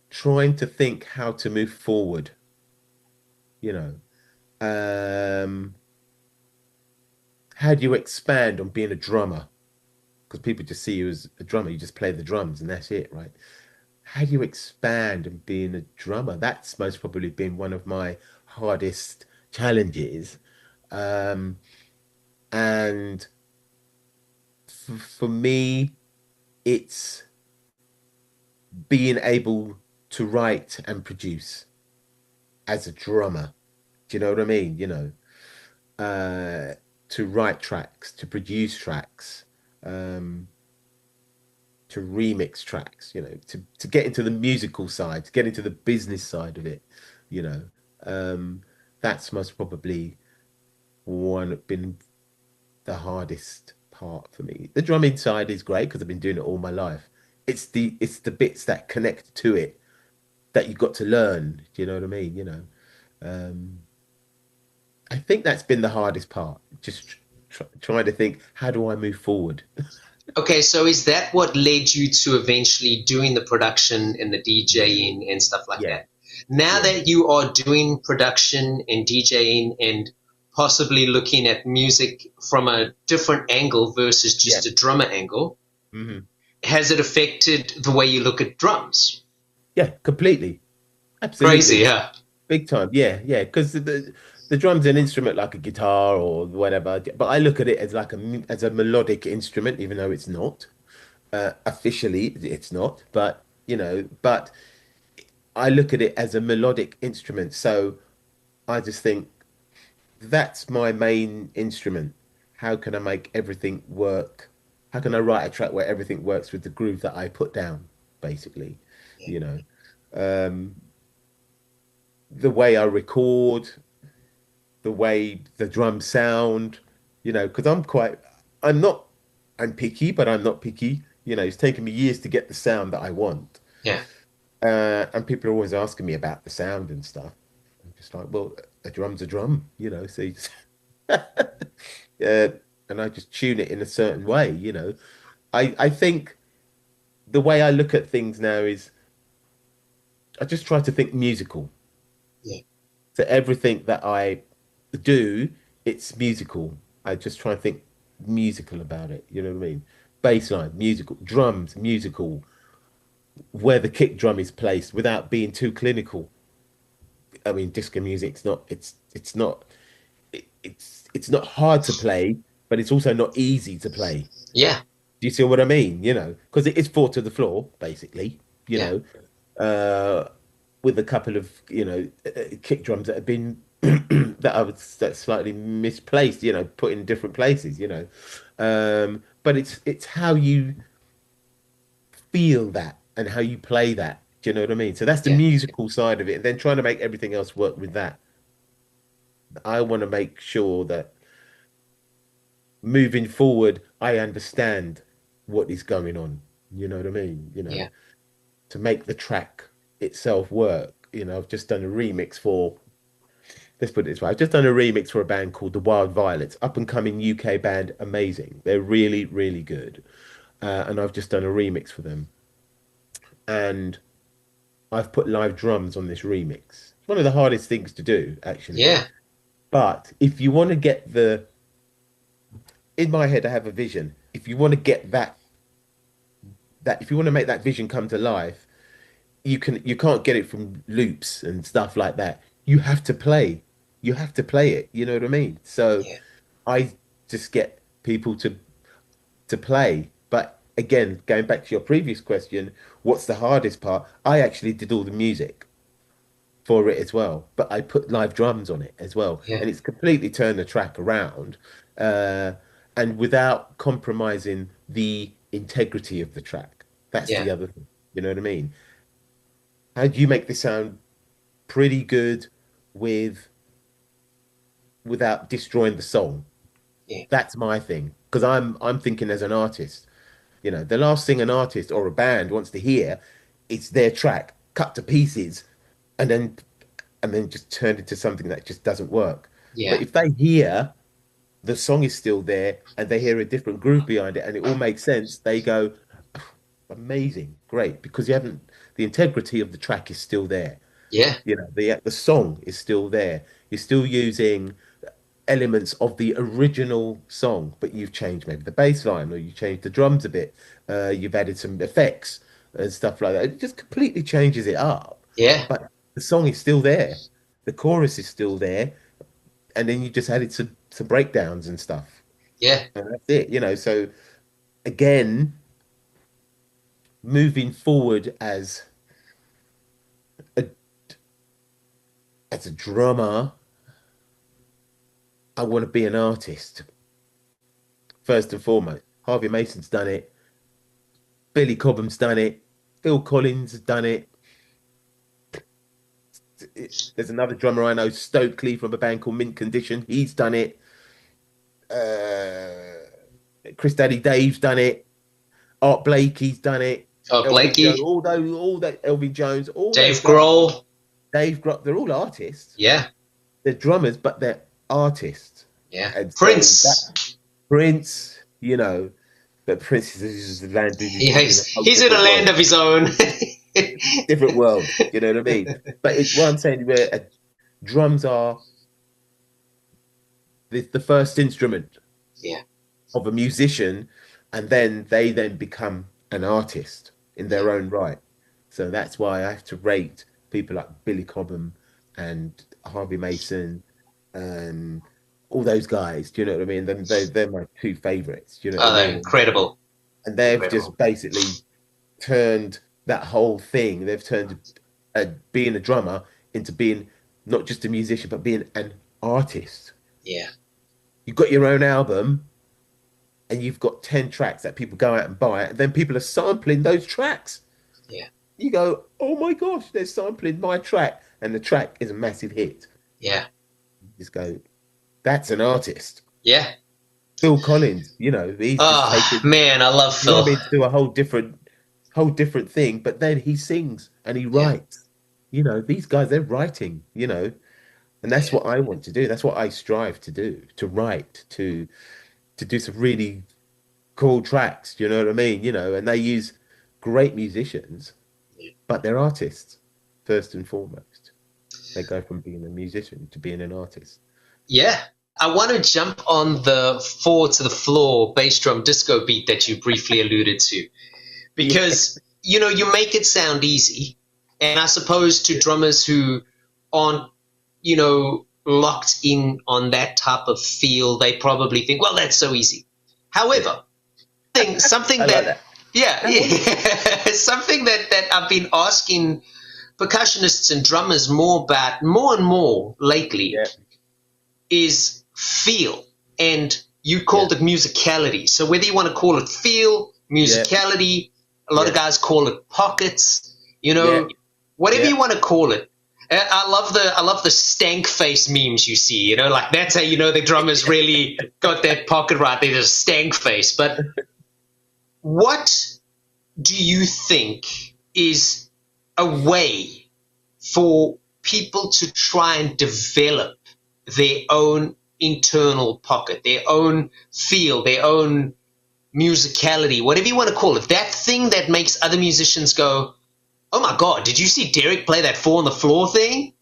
trying to think how to move forward. You know, um, how do you expand on being a drummer? Because people just see you as a drummer. You just play the drums and that's it, right? How do you expand and being a drummer? That's most probably been one of my hardest challenges. Um, and for me, it's being able to write and produce as a drummer. Do you know what I mean? To write tracks, to produce tracks, um, to remix tracks, to get into the musical side, to get into the business side of it, you know. Um, that's most probably one been the hardest part for me. The drumming side is great because I've been doing it all my life. It's the bits that connect to it that you've got to learn. Do you know what I mean? Um, I think that's been the hardest part. Just trying to think, how do I move forward? Okay, so is that what led you to eventually doing the production and the Yeah, DJing and stuff like yeah, that? Now yeah, that you are doing production and DJing and possibly looking at music from a different angle versus yeah. just a drummer angle, Hmm. has it affected the way you look at drums? Yeah, completely. Crazy, Absolutely. yeah. Big time. Yeah, yeah. Because the drum's an instrument like a guitar or whatever, but I look at it as like as a melodic instrument, even though it's not. Officially, it's not, but I look at it as a melodic instrument. So I just think that's my main instrument. How can I make everything work? How can I write a track where everything works with the groove that I put down, basically? Yeah, You know, um, the way I record, the way the drums sound, because I'm not, I'm picky, but I'm not picky. It's taken me years to get the sound that I want. yeah, And people are always asking me about the sound and stuff. I'm just like, well, a drum's a drum, so you just, and I just tune it in a certain way. I think the way I look at things now is I just try to think musical. yeah, So everything that I do, it's musical. I just try and think musical about it. You know what I mean? Bass line, musical, drums, musical, where the kick drum is placed without being too clinical. I mean, disco music's not, it's not hard to play, but it's also not easy to play. yeah, Do you see what I mean? Because it is four to the floor, basically, you yeah, know, with a couple of, kick drums that have been that's slightly misplaced, put in different places, But it's how you feel that and how you play that. Do you know what I mean? So that's the yeah, musical side of it, and then trying to make everything else work with that. I want to make sure that moving forward, I understand what is going on. You know what I mean? yeah, To make the track itself work. I've just done a remix for let's put it this way. I've just done a remix for a band called the Wild Violets, up and coming UK band, amazing. They're really, really good. And I've just done a remix for them. And I've put live drums on this remix. It's one of the hardest things to do, actually. Yeah, But if you want to get in my head, I have a vision. If you want to get if you want to make that vision come to life, you can't get it from loops and stuff like that. You have to play. You have to play it. You know what I mean? So yeah, I just get people to play. But again, going back to your previous question, what's the hardest part? I actually did all the music for it as well, but I put live drums on it as well, yeah, and it's completely turned the track around, uh, and without compromising the integrity of the track. That's yeah, the other thing. You know what I mean? How do you make this sound pretty good with without destroying the song? yeah, That's my thing because I'm thinking as an artist. You know, the last thing an artist or a band wants to hear, it's their track cut to pieces, and then just turned into something that just doesn't work. yeah, But if they hear the song is still there and they hear a different groove behind it and it all makes sense, they go, amazing, great, because you haven't the integrity of the track is still there. yeah, You know, the song is still there. You're still using elements of the original song, but you've changed maybe the bass line or you changed the drums a bit. You've added some effects and stuff like that. It just completely changes it up. yeah, But the song is still there. The chorus is still there. And then you just added some breakdowns and stuff. yeah, And that's it, you know. So again, moving forward a as a drummer, I want to be an artist first and foremost. Harvey Mason's done it. Billy Cobham's done it. Phil Collins has done it. There's another drummer I know, Stokely from a band called Mint Condition. He's done it. Chris Daddy Dave's done it. Art Blakey's done it. oh, Elvin Jones, Blakey, all that Elvin Jones, all those Dave guys. Grohl, They're all artists. yeah, They're drummers, but they're artists. yeah, And so Prince, that Prince, you know, but Prince is the land yeah, in a whole he's in a different land world. of his own. Different world. You know what I mean? But it's what I'm saying. Where drums are the first instrument Yeah, of a musician, and then they then become an artist in yeah, their own right. So that's why I have to rate people like Billy Cobham and Harvey Mason and all those guys. Do you know what I mean? They're my two favorites. Do you know what oh, I they're mean? incredible, And they've incredible, just basically turned that whole thing. They've turned being a drummer into being not just a musician, but being an artist. yeah, You've got your own album and you've got 10 tracks that people go out and buy, and then people are sampling those tracks. yeah, You go, oh my gosh, they're sampling my track, and the track is a massive hit. yeah, You just go, that's an artist. yeah. Phil Collins, you know, he's just Oh taken man, I love Phil. drumming to a whole different thing, but then he sings and he Yeah, writes. You know, these guys, they're writing, you know, and that's yeah, what I want to do. That's what I strive to do, to write, to do some really cool tracks. You know what I mean? You know, and they use great musicians, yeah. but they're artists first and foremost. They go from being a musician to being an artist. Yeah. I want to jump on the four to the floor bass drum disco beat that you briefly alluded to, Yeah, because you make it sound easy, and I suppose to drummers who aren't locked in on that type of feel, they probably think, well, that's so easy. yeah. However, something I like that that. yeah, That was yeah. Something that I've been asking percussionists and drummers more and more lately yeah, is feel, and you yeah, called it musicality. So whether you want to call it feel, yeah, musicality, a lot of yeah, guys call it pockets, yeah, whatever yeah, you want to call it. I love the stank face memes you see, like that's how the drummers really got that pocket right there, the stank face. But what do you think is a way for people to try and develop their own internal pocket, their own feel, their own musicality, whatever you want to call it. That thing that makes other musicians go, oh my God, did you see Derrick play that four on the floor thing?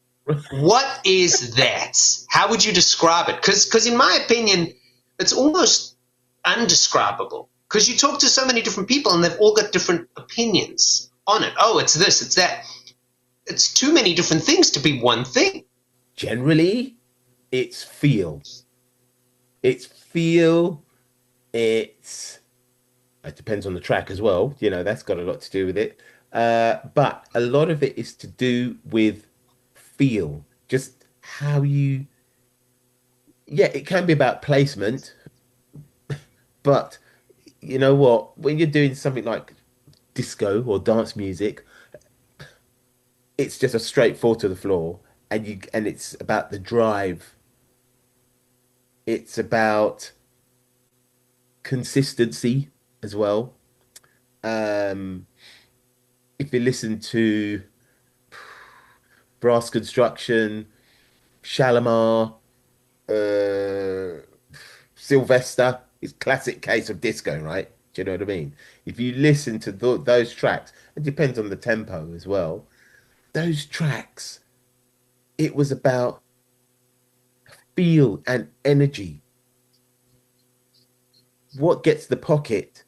What is that? How would you describe it? Because in my opinion, it's almost undescribable. Because you talk to so many different people and they've all got different opinions on it. Oh, it's this, it's that. It's too many different things to be one thing. Generally, it's feel. It's feel. It depends on the track as well. That's got a lot to do with it. But a lot of it is to do with feel. Just how you. Yeah, it can be about placement, but you know what? When you're doing something like disco or dance music, it's just a straight four to the floor, and it's about the drive. It's about consistency as well. Um, if you listen to Brass Construction, Shalimar, uh, Sylvester, it's classic case of disco, right? Do you know what I mean? If you listen to those tracks, it depends on the tempo as well. Those tracks, it was about feel and energy. What gets the pocket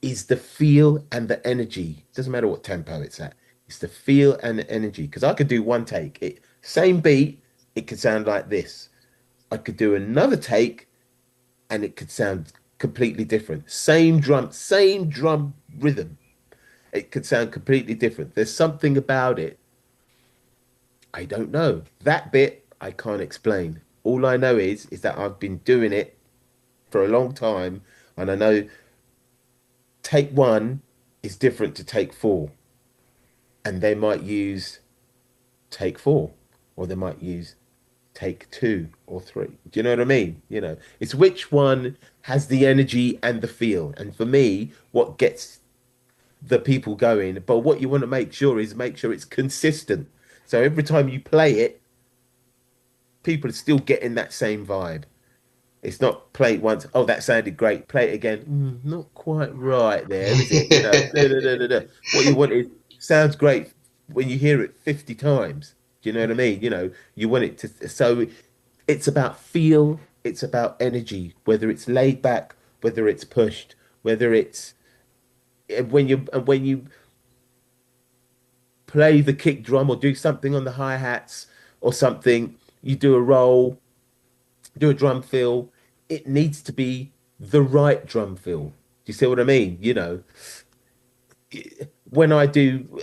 is the feel and the energy. Doesn't matter what tempo it's at. It's the feel and the energy. Because I could do one take, same beat, it could sound like this. I could do another take, and it could sound completely different. Same drum rhythm. It could sound completely different. There's something about it. I don't know. That bit I can't explain. All I know is that I've been doing it for a long time, and I know take one is different to take four, and they might use take four, or they might use take two or three. Do you know what I mean? It's which one has the energy and the feel. And for me, what gets the people going, but what you want to make sure it's consistent. So every time you play it, people are still getting that same vibe. It's not play it once. Oh, that sounded great. Play it again. Not quite right there, is it? No, no, no, no, no. What you want is sounds great when you hear it 50 times. Do you know what I mean? You want it to. So it's about feel. It's about energy. Whether it's laid back, whether it's pushed, whether it's when you play the kick drum or do something on the hi hats or something. You do a roll, do a drum fill. It needs to be the right drum fill. Do you see what I mean? When I do,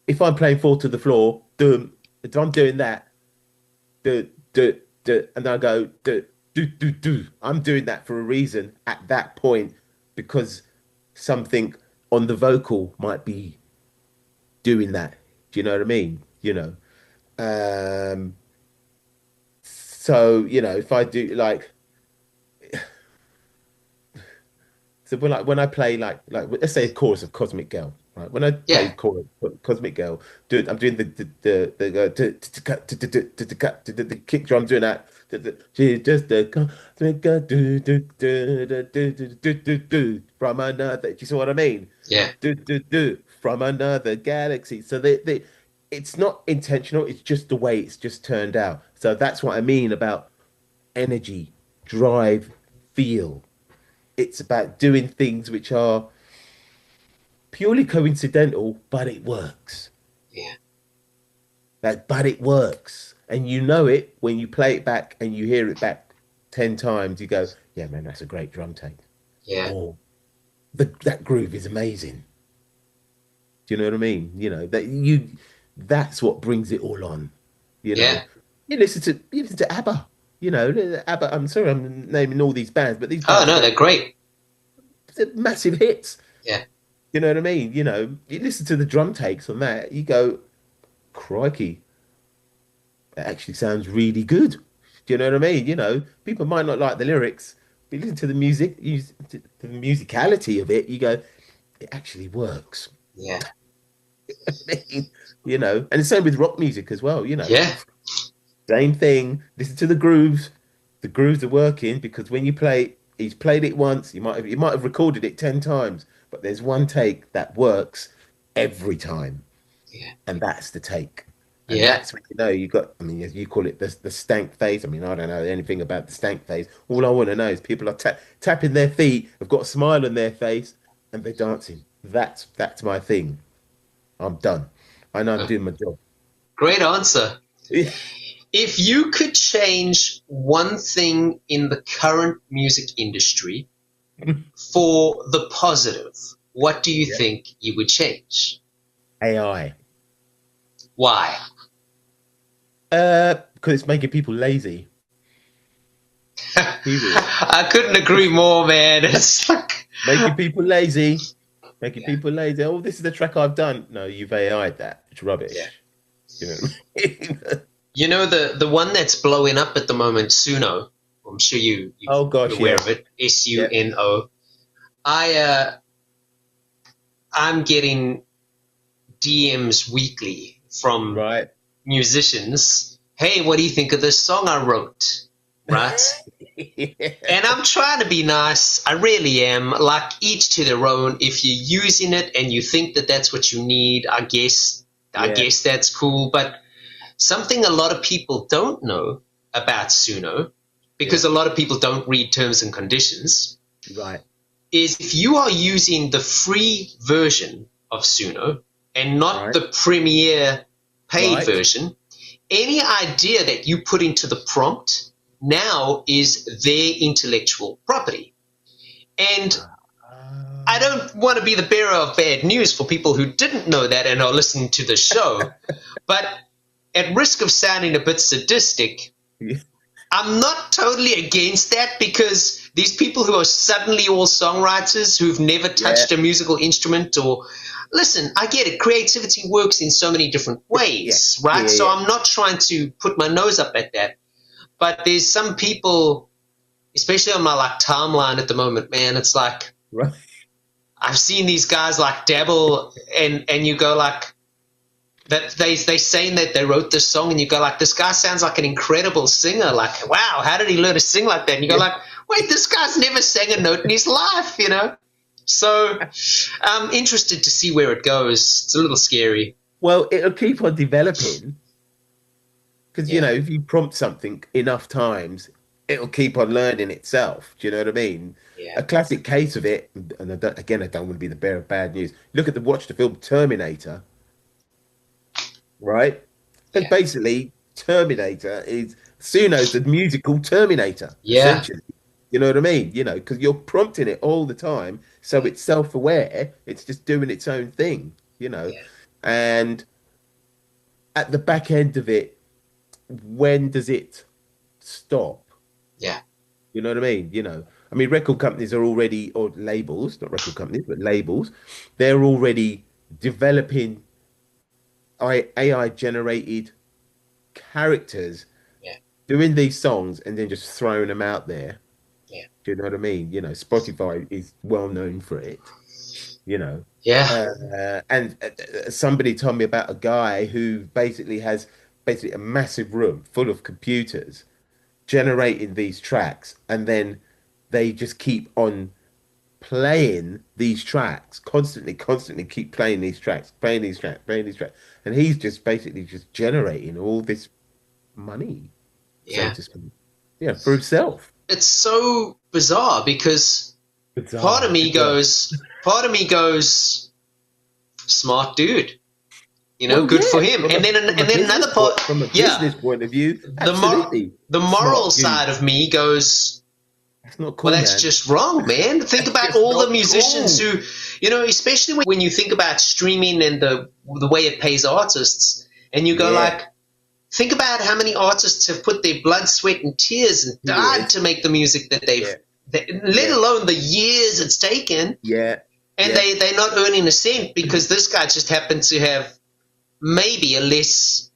if I'm playing four to the floor, if I'm doing that, do, and I go, do. I'm doing that for a reason at that point because something on the vocal might be doing that. Do you know what I mean? Um, so, if I do like, so when I play like let's say a chorus of Cosmic Girl, right? When I play Yeah. chorus Cosmic Girl, I'm doing the kick drum, doing that. She's just a cosmic girl, from another. Do you see what I mean? Yeah. From another galaxy. So it's not intentional. It's just the way it's just turned out. So that's what I mean about energy, drive, feel. It's about doing things which are purely coincidental, but it works. Yeah. But it works. And you know it when you play it back and you hear it back 10 times. You go, yeah, man, that's a great drum take. Yeah. Or that groove is amazing. Do you know what I mean? That's what brings it all on. You know, Yeah. you listen to ABBA. ABBA. I'm sorry, I'm naming all these bands, but these Oh bands have no, got they're great. massive hits. Yeah. You know what I mean? You listen to the drum takes on that, you go, crikey, that actually sounds really good. Do you know what I mean? People might not like the lyrics, but you listen to the music, to the musicality of it, you go, it actually works. Yeah. And the same with rock music as well. Yeah. Same thing. Listen to the grooves. The grooves are working because when you play, he's played it once. You might have recorded it 10 times, but there's one take that works every time, Yeah. and that's the take. And Yeah. that's when you know you got. I mean, as you call it, the stank phase. I mean, I don't know anything about the stank phase. All I want to know is people are tapping their feet, have got a smile on their face, and they're dancing. That's my thing. I'm done. I know I'm doing my job. Great answer. If you could change one thing in the current music industry for the positive, what do you Yeah. think you would change? AI. Why? Because it's making people lazy. Period. I couldn't agree more, man. It's like, Making people lazy. Making yeah, people lazy. Oh, this is the track I've done. No, you've AI'd that. It's yeah. rubbish. You know what I mean? You know the one that's blowing up at the moment, Suno. I'm sure Oh you're gosh, aware yeah. of it. Yeah. Suno. I'm getting DMs weekly from Right. musicians. Hey, what do you think of this song I wrote? Right? Yeah. And I'm trying to be nice. I really am. Like, each to their own. If you're using it and you think that that's what you need, I Yeah. guess that's cool. But something a lot of people don't know about Suno, Yeah. because a lot of people don't read terms and conditions, Right. is if you are using the free version of Suno and not Right. the premier paid Right. version, any idea that you put into the prompt now is their intellectual property. And I Uh, don't want to be the bearer of bad news for people who didn't know that and are listening to the show, but at risk of sounding a bit sadistic, yeah. I'm not totally against that, because these people who are suddenly all songwriters who've never Yeah. touched a musical instrument, or listen, I get it. Creativity works in so many different Yeah. ways, Yeah. right? So Yeah. I'm not trying to put my nose up at that. But there's some people, especially on my like timeline at the moment, man, it's like Right. I've seen these guys like dabble, and you go like, that they saying that they wrote this song, and you go like, this guy sounds like an incredible singer, like, wow, how did he learn to sing like that? And you go Yeah. like, wait, this guy's never sang a note in his life, you know. So I'm interested to see where it goes. It's a little scary. Well, it'll keep on developing because Yeah, if you prompt something enough times, it'll keep on learning itself. Do you know what I mean? yeah, A classic case of it, and I don't want to be the bearer of bad news. Watch the film Terminator, right? And yeah, basically, Terminator is Suno's the musical Terminator, yeah, essentially. You know what I mean? Because you're prompting it all the time, so yeah, it's self-aware. It's just doing its own thing, yeah, and at the back end of it, when does it stop? yeah, You know what I mean? I mean, record companies are already, or labels, not record companies, but labels, they're already developing AI generated characters yeah, doing these songs and then just throwing them out there. yeah, Do you know what I mean? Spotify is well known for it, you know. yeah, And somebody told me about a guy who basically has basically a massive room full of computers generating these tracks, and then they just keep on playing these tracks constantly keep playing these tracks, playing these tracks, and he's just basically just generating all this money, so yeah. to speak, for himself. It's so bizarre, because part of Bizarre. me goes, smart dude, Well, good for yeah, him. And then another part, from a yeah, business point of view, the absolutely the moral smart dude. side of me goes, That's not well, cool, that's man. just wrong, man. Think That's about just all the not musicians cool. who, especially when you think about streaming and the way it pays artists, and you go Yeah, like, think about how many artists have put their blood, sweat, and tears and died yes, to make the music that yeah, let yeah, alone the years it's taken, yeah, and yeah. they're not earning a cent because this guy just happened to have maybe a less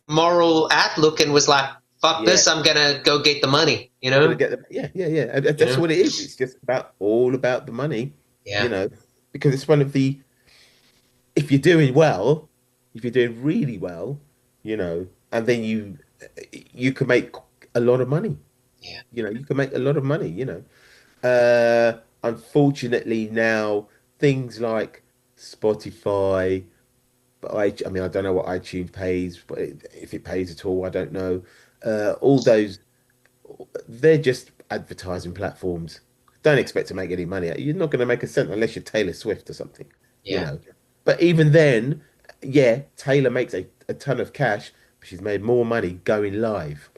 moral outlook and was like, fuck Yeah. this, I'm gonna go get the money, I'm gonna get them. Yeah, yeah, yeah. And you that's know? what it is. It's just all about the money, you Yeah, know, because it's one of the if you're doing well, if you're doing really well, and then you you can make a lot of money. Yeah. You can make a lot of money. Unfortunately now things like Spotify, but I mean I don't know what iTunes pays, but if it pays at all, I don't know. All those, they're just advertising platforms. Don't expect to make any money. You're not going to make a cent unless you're Taylor Swift or something, you Yeah. know. But even then, yeah, Taylor makes a ton of cash, but she's made more money going live.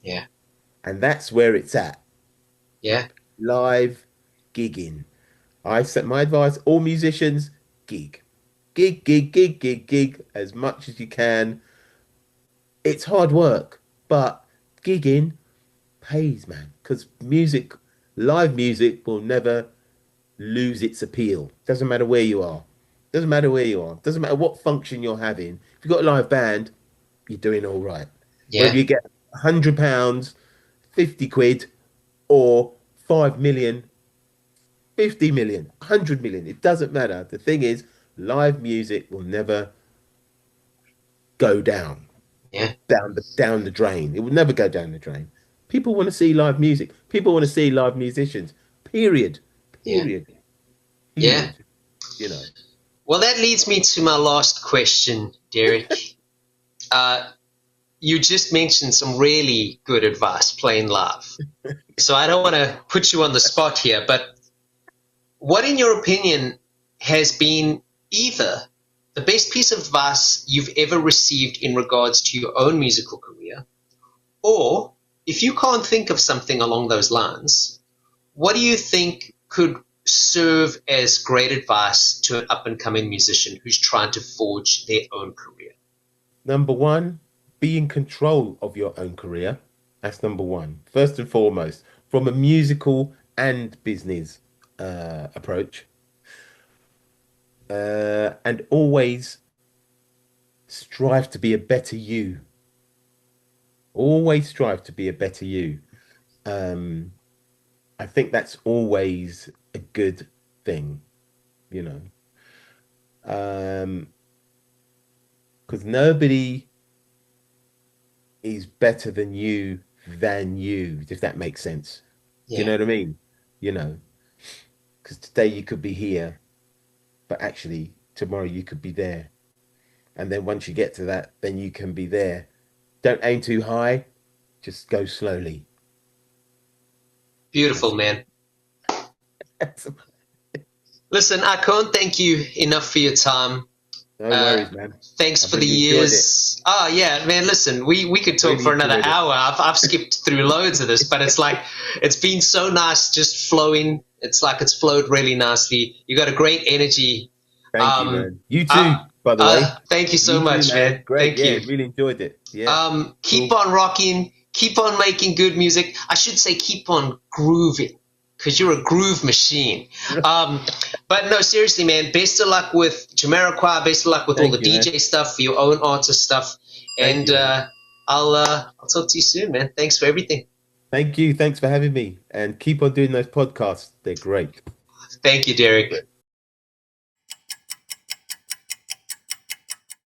Yeah. And that's where it's at. Yeah. Live gigging. I set my advice, all musicians, gig. Gig, gig, gig, gig, gig as much as you can. It's hard work, but gigging pays, man. Because live music will never lose its appeal. Doesn't matter where you are. Doesn't matter where you are. Doesn't matter what function you're having. If you've got a live band, you're doing all right. Whether Yeah. you get £100, 50 quid, or 5 million, 50 million, 100 million, it doesn't matter. The thing is, live music will never go Yeah. down the drain. It will never go down the drain. People want to see live music. People want to see live musicians. Period. Yeah. Period. Yeah. Period. You know. Well, that leads me to my last question, Derek. Uh, you just mentioned some really good advice playing live. So I don't want to put you on the spot here, but what, in your opinion, has been either the best piece of advice you've ever received in regards to your own musical career, or if you can't think of something along those lines, what do you think could serve as great advice to an up and coming musician who's trying to forge their own career? Number one, be in control of your own career. That's number one. First and foremost, from a musical and business approach. And always strive to be a better you. Always strive to be a better you. Um, I think that's always a good thing, you know. Um, because nobody is better than you, if that makes sense. Do you know Yeah, what I mean? You know, because today you could be here, but actually tomorrow you could be there. And then once you get to that, then you can be there. Don't aim too high, just go slowly. beautiful, That's, man. that's Listen, I can't thank you enough for your time. no Uh, worries, man. Thanks I've for the really enjoyed it. years. Oh yeah, man. Listen, we could talk Really for another enjoyed it. hour. I've skipped through loads of this, but it's like it's been so nice just flowing. It's like it's flowed really nicely. You got a great energy. Thank you, Um, man. You too, by the way. Thank you so You too, much, man. man. Great. Thank Yeah, you. really enjoyed it. Yeah, Keep cool. on rocking. Keep on making good music. I should say keep on grooving because you're a groove machine. Um, but no, seriously, man. Best of luck with Jamiroquai. Best of luck with all the Thank you, man. DJ stuff, for your own artist stuff. Thank And you, man. I'll talk to you soon, man. Thanks for everything. Thank you. Thanks for having me. And keep on doing those podcasts. They're great. Thank you, Derek.